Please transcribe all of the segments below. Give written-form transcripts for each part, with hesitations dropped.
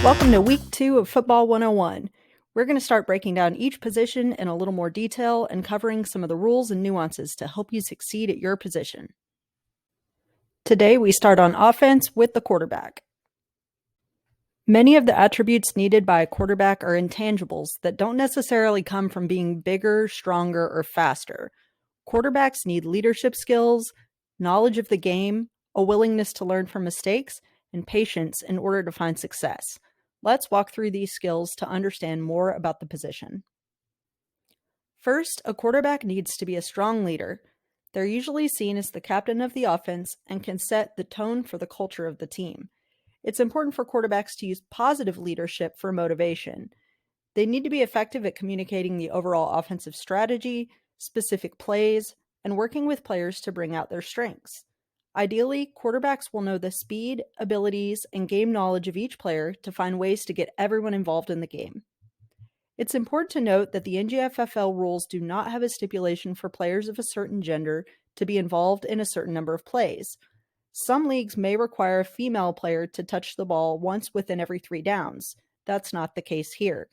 Welcome to week 2 of Football 101. We're going to start breaking down each position in a little more detail and covering some of the rules and nuances to help you succeed at your position. Today we start on offense with the quarterback. Many of the attributes needed by a quarterback are intangibles that don't necessarily come from being bigger, stronger, or faster. Quarterbacks need leadership skills, knowledge of the game, a willingness to learn from mistakes, and patience in order to find success. Let's walk through these skills to understand more about the position. First, a quarterback needs to be a strong leader. They're usually seen as the captain of the offense and can set the tone for the culture of the team. It's important for quarterbacks to use positive leadership for motivation. They need to be effective at communicating the overall offensive strategy, specific plays, and working with players to bring out their strengths. Ideally, quarterbacks will know the speed, abilities, and game knowledge of each player to find ways to get everyone involved in the game. It's important to note that the NGFFL rules do not have a stipulation for players of a certain gender to be involved in a certain number of plays. Some leagues may require a female player to touch the ball once within every 3 downs. That's not the case here.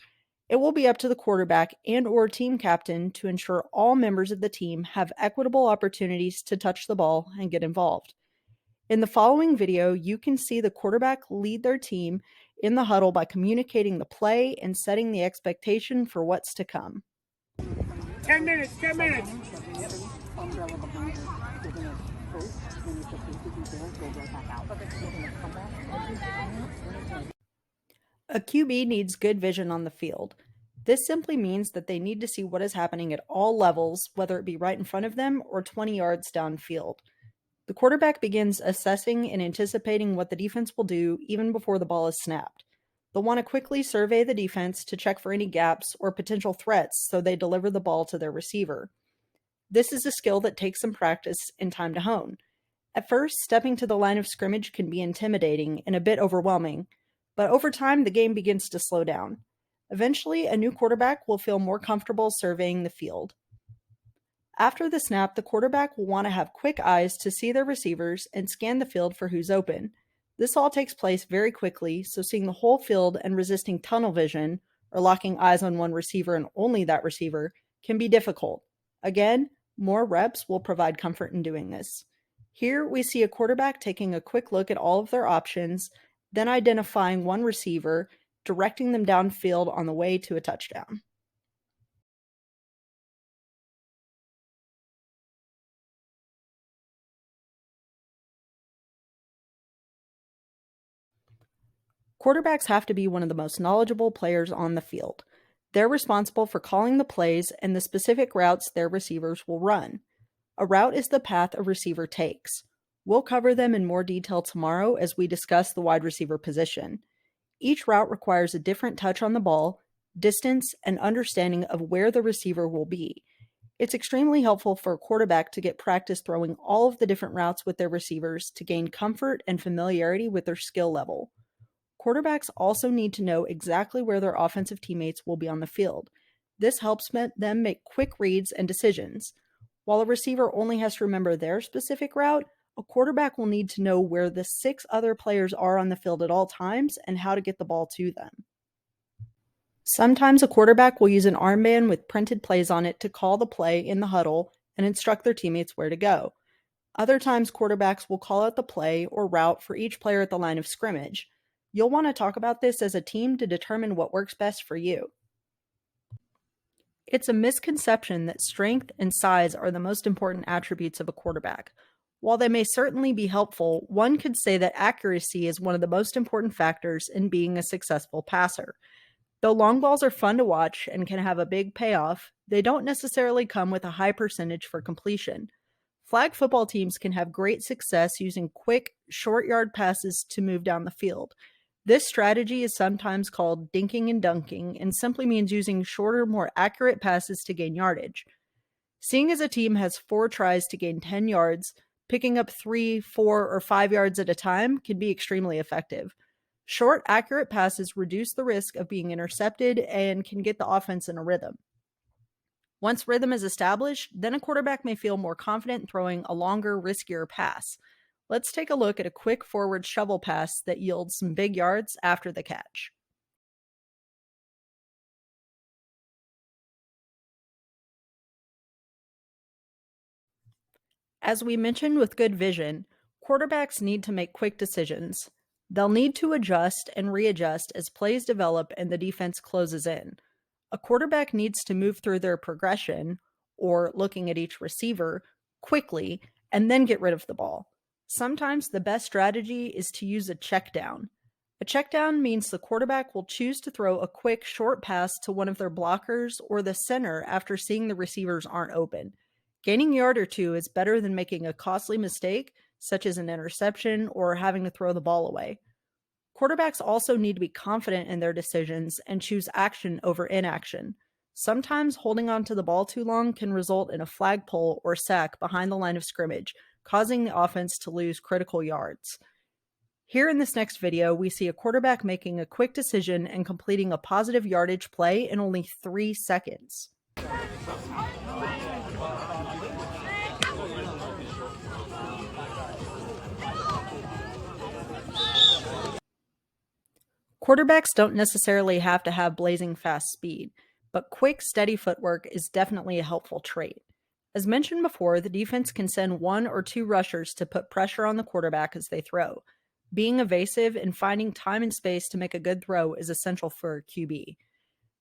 It will be up to the quarterback and/or team captain to ensure all members of the team have equitable opportunities to touch the ball and get involved. In the following video, you can see the quarterback lead their team in the huddle by communicating the play and setting the expectation for what's to come. 10 minutes, 10 minutes. A QB needs good vision on the field. This simply means that they need to see what is happening at all levels, whether it be right in front of them or 20 yards downfield. The quarterback begins assessing and anticipating what the defense will do even before the ball is snapped. They'll want to quickly survey the defense to check for any gaps or potential threats so they deliver the ball to their receiver. This is a skill that takes some practice and time to hone. At first, stepping to the line of scrimmage can be intimidating and a bit overwhelming, but over time the game begins to slow down. Eventually, a new quarterback will feel more comfortable surveying the field. After the snap, the quarterback will want to have quick eyes to see their receivers and scan the field for who's open. This all takes place very quickly, so seeing the whole field and resisting tunnel vision, or locking eyes on one receiver and only that receiver, can be difficult. Again, more reps will provide comfort in doing this. Here we see a quarterback taking a quick look at all of their options, then identifying one receiver, directing them downfield on the way to a touchdown. Quarterbacks have to be one of the most knowledgeable players on the field. They're responsible for calling the plays and the specific routes their receivers will run. A route is the path a receiver takes. We'll cover them in more detail tomorrow as we discuss the wide receiver position. Each route requires a different touch on the ball, distance, and understanding of where the receiver will be. It's extremely helpful for a quarterback to get practice throwing all of the different routes with their receivers to gain comfort and familiarity with their skill level. Quarterbacks also need to know exactly where their offensive teammates will be on the field. This helps them make quick reads and decisions. While a receiver only has to remember their specific route, a quarterback will need to know where the 6 other players are on the field at all times and how to get the ball to them. Sometimes a quarterback will use an armband with printed plays on it to call the play in the huddle and instruct their teammates where to go. Other times, quarterbacks will call out the play or route for each player at the line of scrimmage. You'll want to talk about this as a team to determine what works best for you. It's a misconception that strength and size are the most important attributes of a quarterback. While they may certainly be helpful, one could say that accuracy is one of the most important factors in being a successful passer. Though long balls are fun to watch and can have a big payoff, they don't necessarily come with a high percentage for completion. Flag football teams can have great success using quick, short yard passes to move down the field. This strategy is sometimes called dinking and dunking and simply means using shorter, more accurate passes to gain yardage. Seeing as a team has 4 tries to gain 10 yards, picking up 3, 4, or 5 yards at a time can be extremely effective. Short, accurate passes reduce the risk of being intercepted and can get the offense in a rhythm. Once rhythm is established, then a quarterback may feel more confident throwing a longer, riskier pass. Let's take a look at a quick forward shovel pass that yields some big yards after the catch. As we mentioned with good vision, quarterbacks need to make quick decisions. They'll need to adjust and readjust as plays develop and the defense closes in. A quarterback needs to move through their progression, or looking at each receiver, quickly and then get rid of the ball. Sometimes the best strategy is to use a check down. A check down means the quarterback will choose to throw a quick short pass to one of their blockers or the center after seeing the receivers aren't open. Gaining a yard or two is better than making a costly mistake, such as an interception or having to throw the ball away. Quarterbacks also need to be confident in their decisions and choose action over inaction. Sometimes holding on to the ball too long can result in a flagpole or sack behind the line of scrimmage, causing the offense to lose critical yards. Here in this next video, we see a quarterback making a quick decision and completing a positive yardage play in only 3 seconds. Quarterbacks don't necessarily have to have blazing fast speed, but quick, steady footwork is definitely a helpful trait. As mentioned before, the defense can send 1 or 2 rushers to put pressure on the quarterback as they throw. Being evasive and finding time and space to make a good throw is essential for a QB.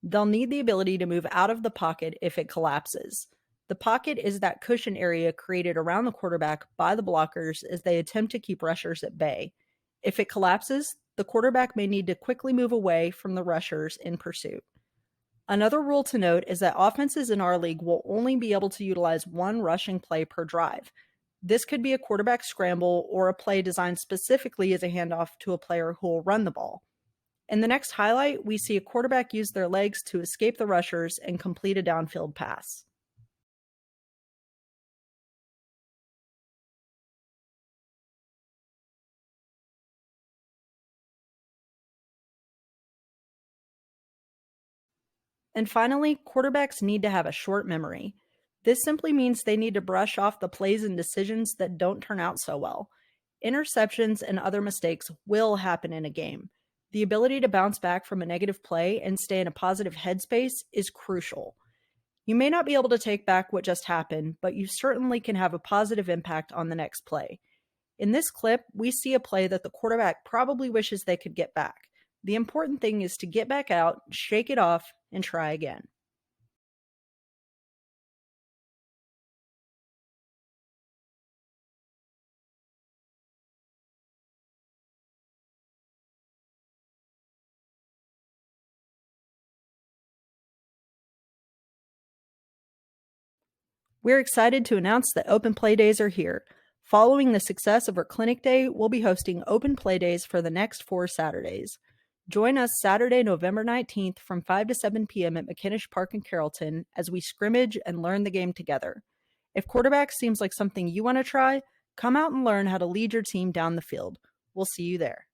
They'll need the ability to move out of the pocket if it collapses. The pocket is that cushion area created around the quarterback by the blockers as they attempt to keep rushers at bay. If it collapses, the quarterback may need to quickly move away from the rushers in pursuit. Another rule to note is that offenses in our league will only be able to utilize 1 rushing play per drive. This could be a quarterback scramble or a play designed specifically as a handoff to a player who will run the ball. In the next highlight, we see a quarterback use their legs to escape the rushers and complete a downfield pass. And finally, quarterbacks need to have a short memory. This simply means they need to brush off the plays and decisions that don't turn out so well. Interceptions and other mistakes will happen in a game. The ability to bounce back from a negative play and stay in a positive headspace is crucial. You may not be able to take back what just happened, but you certainly can have a positive impact on the next play. In this clip, we see a play that the quarterback probably wishes they could get back. The important thing is to get back out, shake it off, and try again. We're excited to announce that Open Play Days are here. Following the success of our Clinic Day, we'll be hosting Open Play Days for the next 4 Saturdays. Join us Saturday, November 19th from 5 to 7 p.m. at McKinnish Park in Carrollton as we scrimmage and learn the game together. If quarterback seems like something you want to try, come out and learn how to lead your team down the field. We'll see you there.